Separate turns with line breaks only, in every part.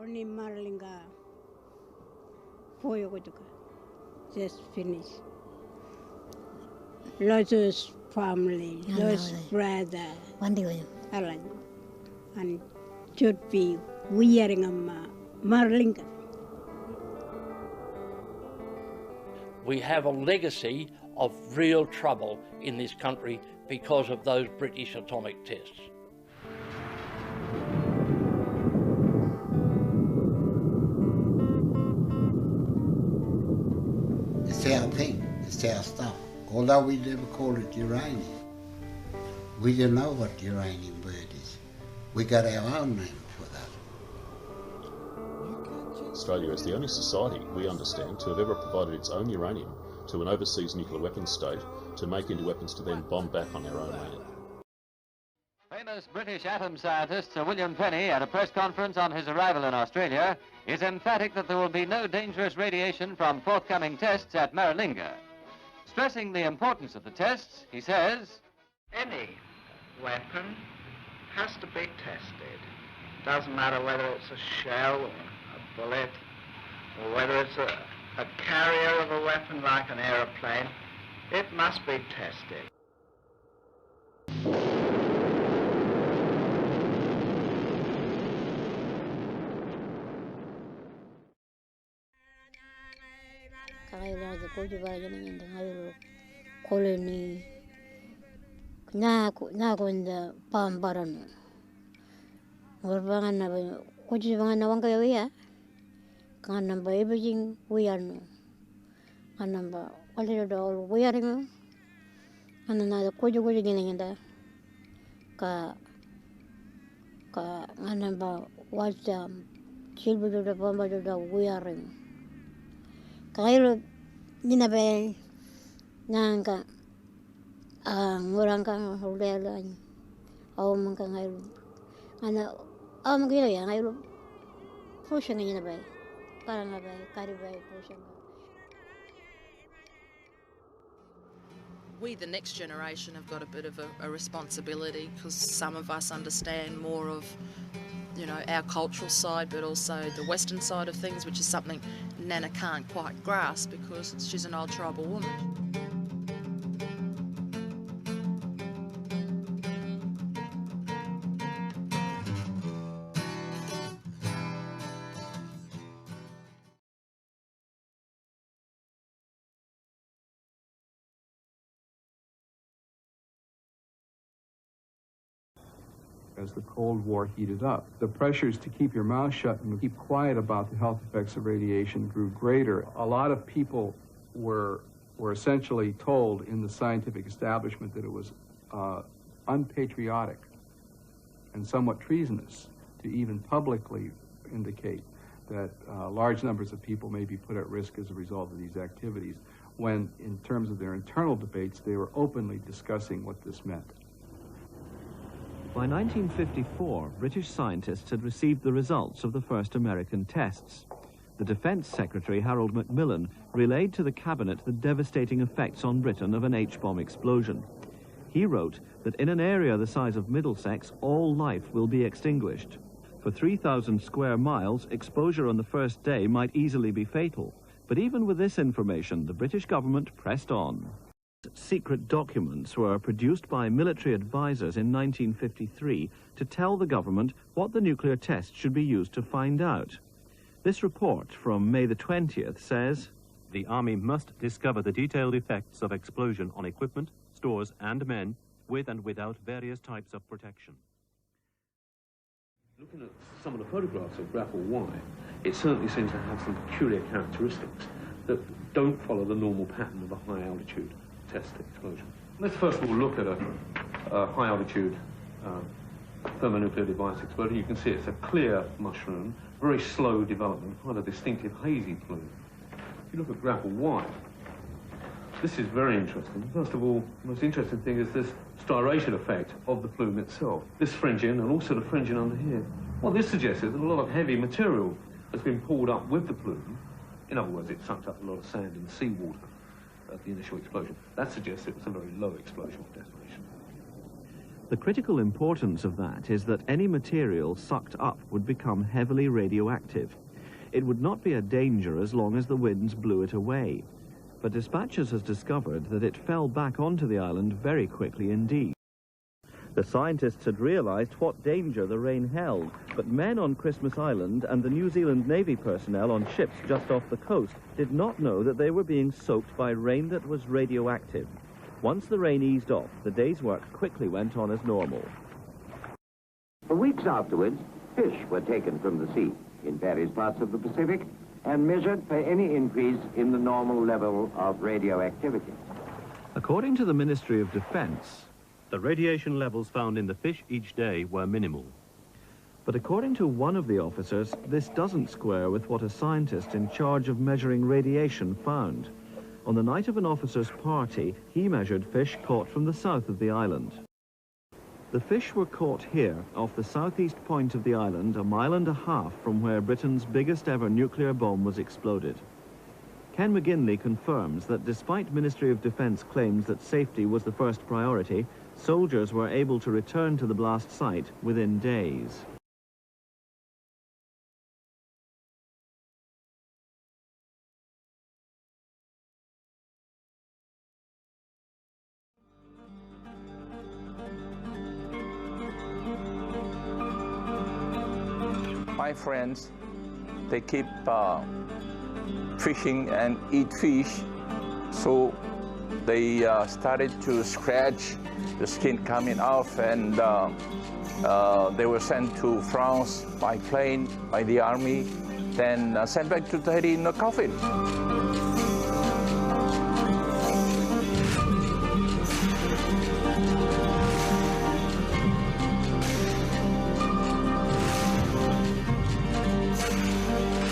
Only Maralinga. 4 years ago. Just finished. Lots of family, lots of brother. And should be wearing a Maralinga.
We have a legacy of real trouble in this country because of those British atomic tests.
It's our thing, it's our stuff. Although we never call it uranium. We didn't know what uranium word is. We got our own name for that.
Australia is the only society we understand to have ever provided its own uranium to an overseas nuclear weapons state to make into weapons to then bomb back on their own land.
Famous British atom scientist Sir William Penny, at a press conference on his arrival in Australia, is emphatic that there will be no dangerous radiation from forthcoming tests at Maralinga. Stressing the importance of the tests, he says,
any weapon has to be tested. Doesn't matter whether it's a shell or a bullet, or whether it's a carrier of a weapon like an aeroplane, it must be tested.
Colony Nagonda Pambarano. Urbana Kujivana Wangaya Kanamba everything we are no. Anamba a little doll wearing and another Kuju in the Anamba was children of the bomber wearing. Kairo Ninabe Nanga Muranga Hodela Omankangai and Amgaya I pushing in a bay, Paranabe, Caribay pushing.
We, the next generation, have got a bit of a responsibility because some of us understand more of, our cultural side, but also the Western side of things, which is something Nana can't quite grasp because she's an old tribal woman.
As the Cold War heated up, the pressures to keep your mouth shut and keep quiet about the health effects of radiation grew greater. A lot of people were essentially told in the scientific establishment that it was unpatriotic and somewhat treasonous to even publicly indicate that large numbers of people may be put at risk as a result of these activities, when in terms of their internal debates, they were openly discussing what this meant.
By 1954, British scientists had received the results of the first American tests. The Defence Secretary, Harold Macmillan, relayed to the Cabinet the devastating effects on Britain of an H-bomb explosion. He wrote that in an area the size of Middlesex, all life will be extinguished. For 3,000 square miles, exposure on the first day might easily be fatal. But even with this information, the British government pressed on. Secret documents were produced by military advisors in 1953 to tell the government what the nuclear test should be used to find out. This report from May the 20th says,
"The Army must discover the detailed effects of explosion on equipment, stores and men, with and without various types of protection."
Looking at some of the photographs of Grapple Y, it certainly seems to have some peculiar characteristics that don't follow the normal pattern of a high-altitude test explosion. Let's first of all look at a high-altitude thermonuclear device exploding. You can see it's a clear mushroom, very slow development, quite a distinctive hazy plume. If you look at Grapple Y, this is very interesting. First of all, the most interesting thing is this striation effect of the plume itself. This fringing and also the fringing under here. What this suggests is that a lot of heavy material has been pulled up with the plume. In other words, it sucked up a lot of sand and seawater at the initial explosion. That suggests it was a very low explosion of detonation.
The critical importance of that is that any material sucked up would become heavily radioactive. It would not be a danger as long as the winds blew it away. But Dispatches has discovered that it fell back onto the island very quickly indeed. The scientists had realized what danger the rain held, but men on Christmas Island and the New Zealand Navy personnel on ships just off the coast did not know that they were being soaked by rain that was radioactive. Once the rain eased off, the day's work quickly went on as normal.
For weeks afterwards, fish were taken from the sea in various parts of the Pacific and measured for any increase in the normal level of radioactivity.
According to the Ministry of Defense,
the radiation levels found in the fish each day were minimal.
But according to one of the officers, this doesn't square with what a scientist in charge of measuring radiation found. On the night of an officer's party, he measured fish caught from the south of the island. The fish were caught here, off the southeast point of the island, 1.5 miles from where Britain's biggest ever nuclear bomb was exploded. Ken McGinley confirms that despite Ministry of Defense claims that safety was the first priority, soldiers were able to return to the blast site within days.
My friends, they keep fishing and eat fish, so they started to scratch the skin coming off, and they were sent to France by plane, by the army, then sent back to Tahiti in a coffin.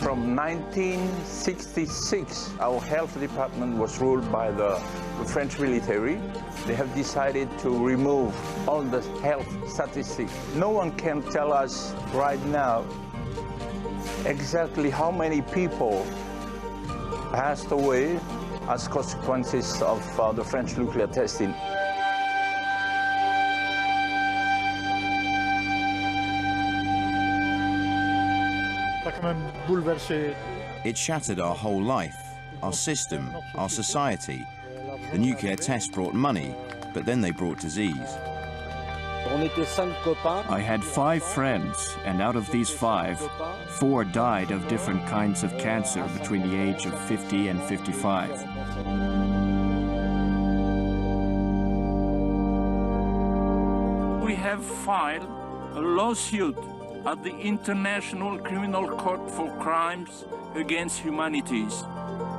From 1966, our health department was ruled by the French military. They have decided to remove all the health statistics. No one can tell us right now exactly how many people passed away as consequences of the French nuclear testing.
It shattered our whole life, our system, our society. The nuclear test brought money, but then they brought disease.
I had 5 friends, and out of these 5, 4 died of different kinds of cancer between the age of 50 and 55.
We have filed a lawsuit at the International Criminal Court for Crimes Against Humanities.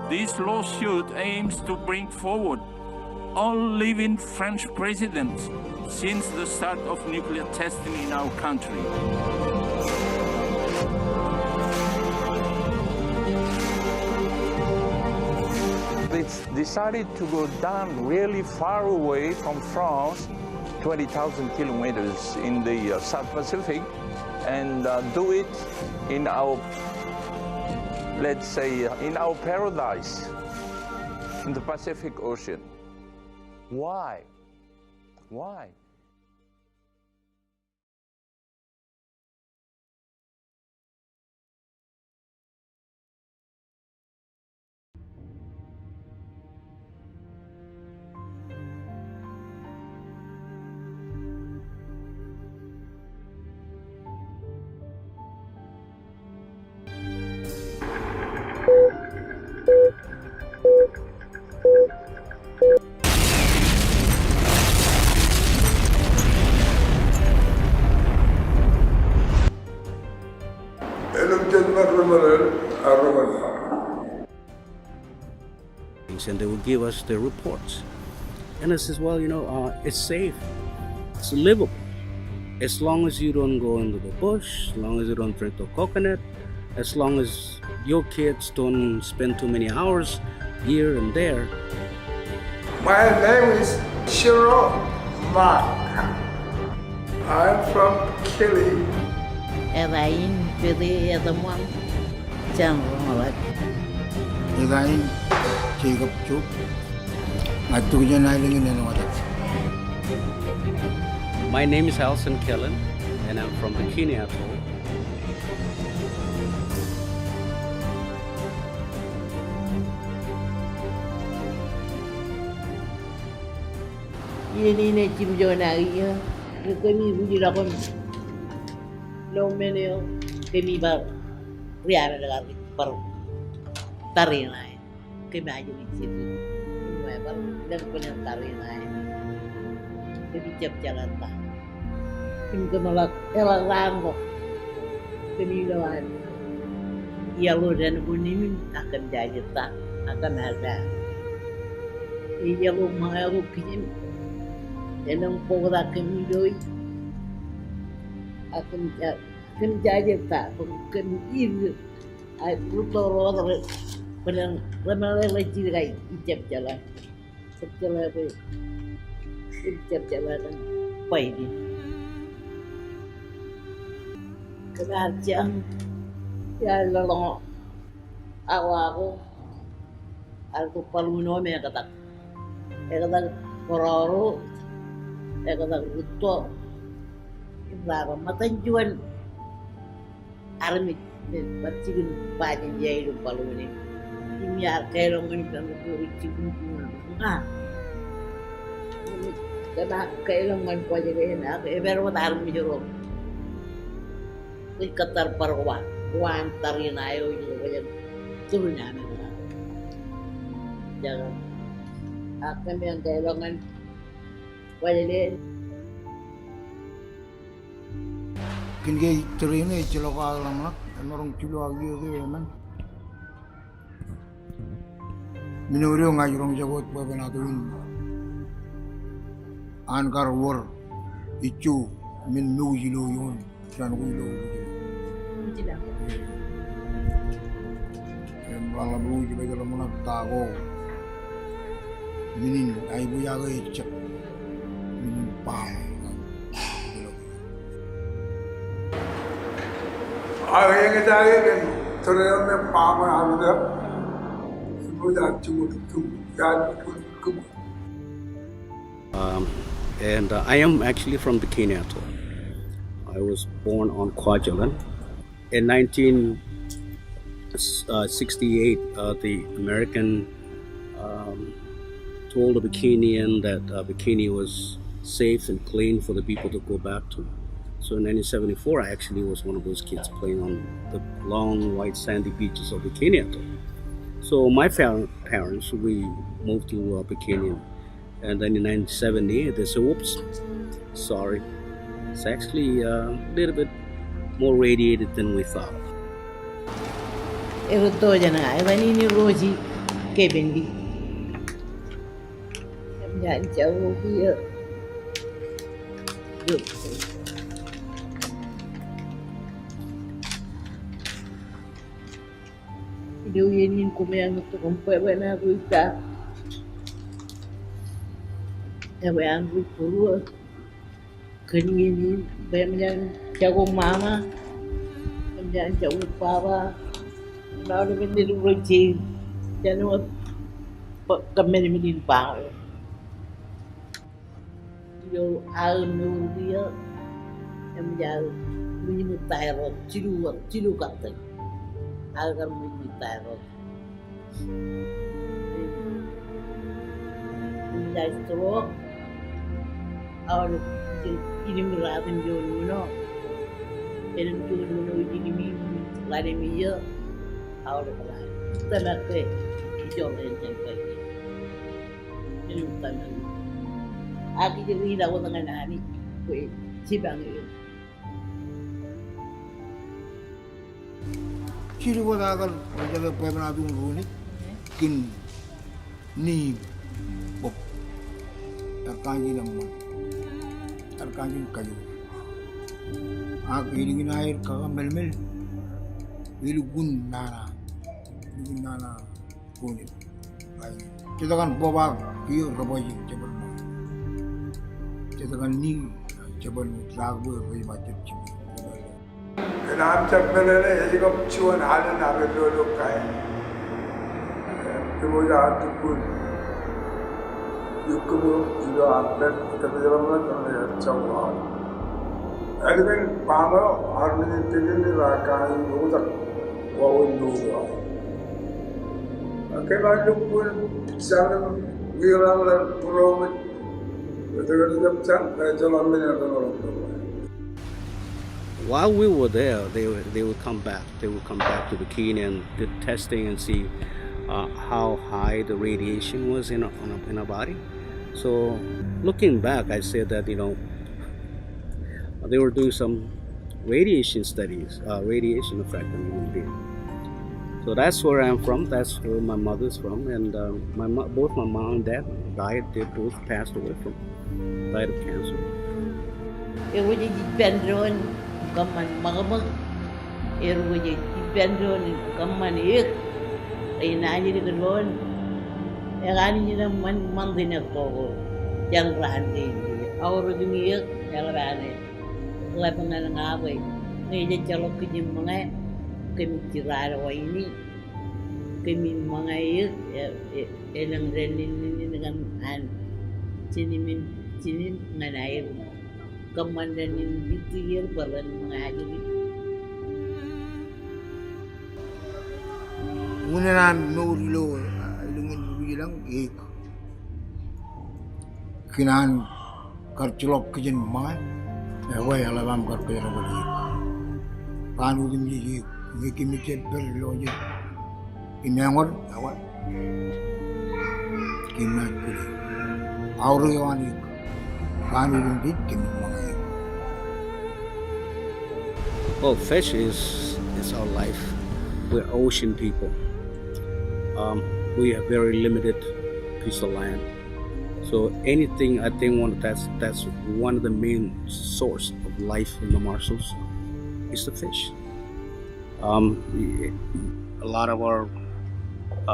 This lawsuit aims to bring forward all living French presidents since the start of nuclear testing in our country.
It's decided to go down really far away from France, 20,000 kilometers in the South Pacific, and do it in our, let's say, in our paradise, in the Pacific Ocean. Why? Why?
And they will give us their reports. And I says, well, you know, it's safe, it's livable. As long as you don't go into the bush, as long as you don't drink the coconut, as long as your kids don't spend too many hours here and there.
My name is Shiro Mark. I'm from Kili.
Evain Pili Edamwan. General.
Evain Jacob Chuk.
My name is Alson Kellen, and I'm from the Kini Atoll.
Ini cim jona iya. Kami puji lakon. Lo meneo kami bar riara dengan per tari naik. Kami aja di situ. Kami bar dan punya tari naik. Kami cap jalan tak. Kami kemalak elak rangkok. Kami lawan. Ya lo dan unimin akan jadi tak akan ada. Iya lo mau kirim. Yang pokoknya kami doi akan jadi tak bukan ini. Aku tahu orang pada ramai lagi lagi ijab jalan, setelah itu ijab jalan apa ini? Kerajaan ya lalu aku perlu nama yang kata kororo. Kata betul, ibarat matan jual army bercikin banyak jahit palu ini. Ini arkelong ini kan bercikin pun, karena kelong kan pajak ini, ibarat mata army jorong. Ikatar parwa, wan tarin ayo itu pajak turunnya mereka. Jangan, akan yang kelongan.
Kini terima celok alam nak, orang celok lagi tu man. Minuri orang ajurang jagot bawa natuin. Ankar war, itu min nu jilo yon, jangan kuilo.
Tidak.
Malah belum juga dalam mana tahu. Minin, ibu jaga icap.
yang kita kan terus memang ada sudah cukup
and I am actually from Bikini Atoll. I was born on Kwajalein. In 1968, the American told the Bikinian that Bikini was safe and clean for the people to go back to. So in 1974, I actually was one of those kids playing on the long, white, sandy beaches of Bikini Atoll. So my parents, we moved to Bikini. And then in 1970, they said, whoops, sorry. It's actually a little bit more radiated than we thought.
Itu jana, ini Roji Kebendi. Jangan jauh dia. Dia ini kumyang tu kumpai bana kita. Yang berpuluh kening banyak jago mama, banyak jago papa, lalu menjadi Roji, jangan kami menjadi bang. Dia alur dia yang menjadi minum tayar, cilu kata, agar minum tayar. Menjadi teruk. Awal ini meratin jono, ini jono ini lari miya, awal kelai. Tanah ke, jono yang sampai ini tanah. Aku jadi dah orang dengan ani, kue cibang itu.
Ciri buat agar jaga pernah tunggu ni, kin ni bop, terkanji nama. Terkanjung kayu. Aku ini air kagak mel-mel. Ini gun nana kuning. Kita kan bawa kio rabai jebel. Kita kan ni jebel lagu rabai macam cibi.
Kenapa jebel ni? Jadi kau cuan ada nak berdoa kaya. Kemudian tu pun. Yukumu juga ada kebetulan orang Jawa. Ada kan pamer army ini rakan muda wawon dua. Kalau lupa jangan bilang pulau
While we were there, they would come back. They would come back to the Keene and did testing and see how high the radiation was in our body. So looking back, I said that, you know, they were doing some radiation studies, radiation effect on human being. So that's where I'm from. That's where my mother's from, and both my mom and dad died. They both passed away died of cancer.
Eruji dipendron kaman magamag. Eruji dipendron kaman ik. Ay nani di kadon. Erani ni man dinak to. Yang rande. Auro dumi ik elrane. Lepanan ngawe. Ngeje calok kijim mga kami tirara wa ini. Kami mga ik elang renin dengan an. Sini nganair. Kamandanin gitu ya balan mengajari.
Munanan nurilo ilungin bilang ik. Kinan karculok kejen mai. Wai alam karperan balik. Panu dimji ik. Miki mikir berloje. Inangor awak. Kimat kuli. Auru yawan ik. Panu dimji kimi.
Well, fish is our life. We're ocean people. We have very limited piece of land. So anything, I think that's one of the main source of life in the Marshalls is the fish. A lot of our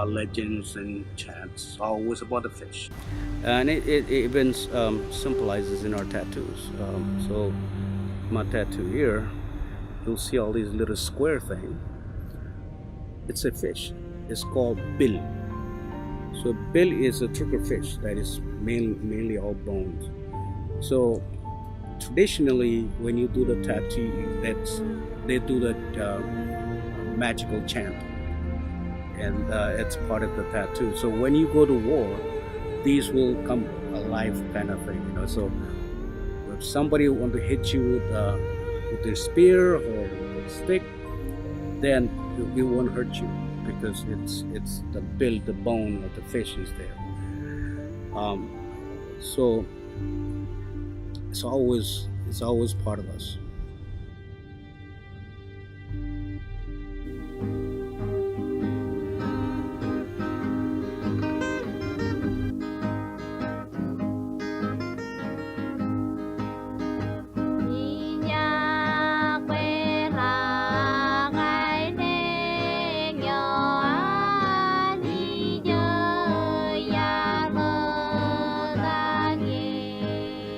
legends and chants are always about the fish, and it even symbolizes in our tattoos. So my tattoo here, you'll see all these little square things. It's a fish. It's called bill. So bill is a triggerfish that is mainly all bones. So traditionally, when you do the tattoo, they do that magical chant, and it's part of the tattoo. So when you go to war, these will come alive, kind of thing. You know. So if somebody want to hit you with their spear or with a stick, then it won't hurt you because it's the bill, the bone of the fish is there. So it's always part of us.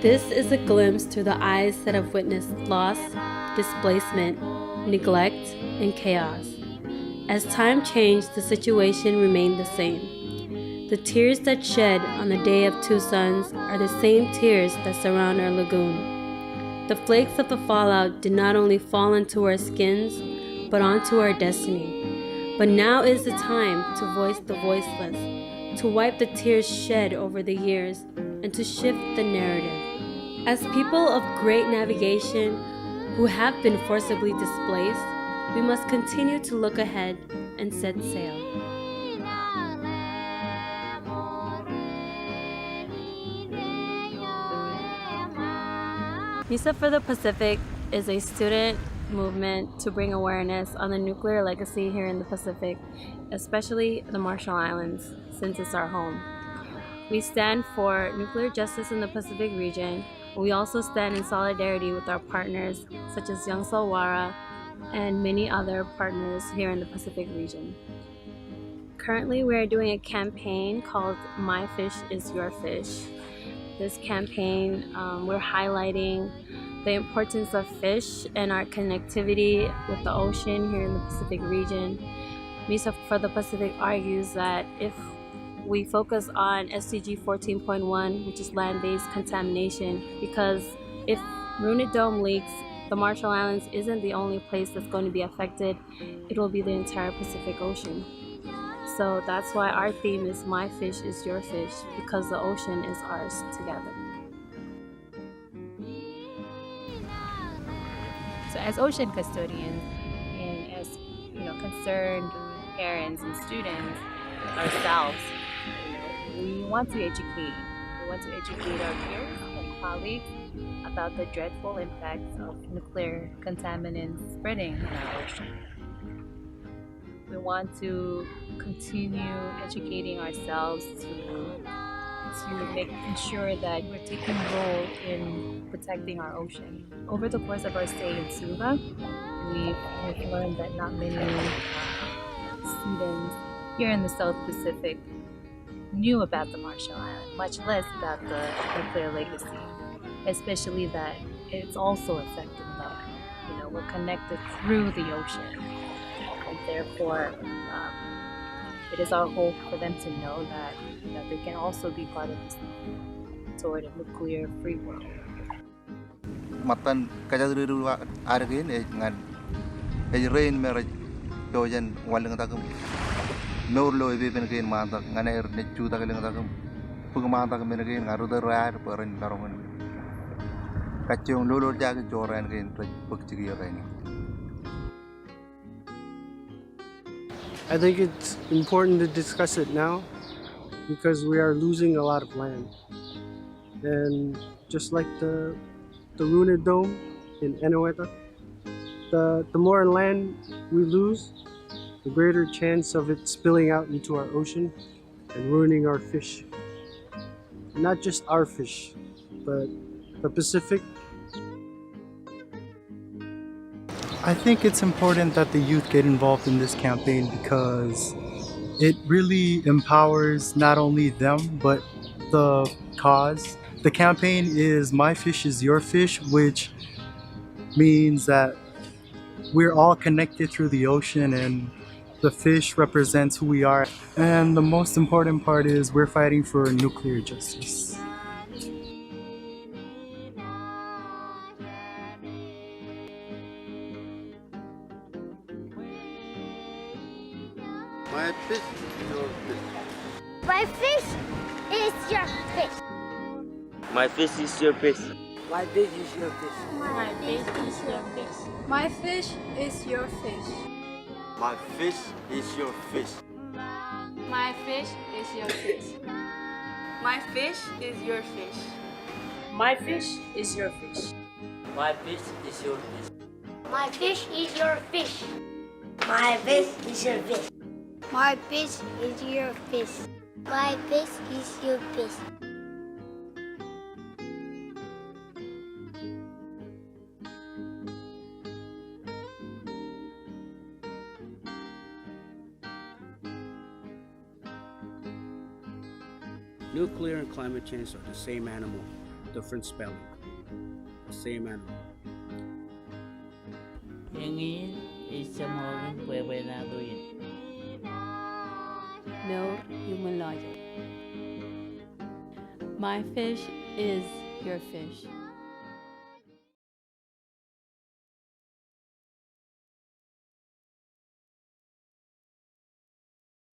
This is a glimpse through the eyes that have witnessed loss, displacement, neglect, and chaos. As time changed, the situation remained the same. The tears that shed on the day of two suns are the same tears that surround our lagoon. The flakes of the fallout did not only fall into our skins, but onto our destiny. But now is the time to voice the voiceless, to wipe the tears shed over the years, and to shift the narrative. As people of great navigation who have been forcibly displaced, we must continue to look ahead and set sail. MISA for the Pacific is a student movement to bring awareness on the nuclear legacy here in the Pacific, especially the Marshall Islands, since it's our home. We stand for nuclear justice in the Pacific region. We also stand in solidarity with our partners such as Young Solwara and many other partners here in the Pacific region. Currently, we are doing a campaign called My Fish is Your Fish. This campaign, we're highlighting the importance of fish and our connectivity with the ocean here in the Pacific region. MISA for the Pacific argues that if we focus on SDG 14.1, which is land-based contamination, because if Runit Dome leaks, the Marshall Islands isn't the only place that's going to be affected. It will be the entire Pacific Ocean. So that's why our theme is My Fish is Your Fish, because the ocean is ours together. as ocean custodians and as concerned parents and students ourselves, we want to educate. We want to educate our peers and colleagues about the dreadful impacts of nuclear contaminants spreading in our ocean. We want to continue educating ourselves to make sure that we're taking a role in protecting our ocean. Over the course of our stay in Suva, we've learned that not many students here in the South Pacific knew about the Marshall Islands, much less about the nuclear legacy, especially that it's also affecting them. We're connected through the ocean, and therefore it is our hope for them to know that they can also be part of this toward a nuclear-free world.
Matan kajaduru argin ngan rain mer dojan walang takum no lo ebe ben gain manta ngan er ne chu ta galang takum pug manta men gain ngaru der raar perin karongan kachung lo jag joran gain pug chigi gain.
I think it's important to discuss it now because we are losing a lot of land. And just like the Luna Dome in Eniwetok, the more land we lose, the greater chance of it spilling out into our ocean and ruining our fish. Not just our fish, but the Pacific.
I think it's important that the youth get involved in this campaign because it really empowers not only them, but the cause. The campaign is My Fish is Your Fish, which means that we're all connected through the ocean and the fish represents who we are. And the most important part is we're fighting for nuclear justice.
My fish is your fish.
My fish is your fish.
My fish is your fish.
My fish is your fish. My fish is your fish.
My fish is your fish.
My fish is your fish.
My fish is your fish. My fish is your fish.
My fish is your fish. My fish is your fish.
My fish is your fish. My fish is your fish. My fish is your fish. My fish is your fish.
Nuclear and climate change are the same animal, different spelling. The same animal.
No human logic. My fish is your fish.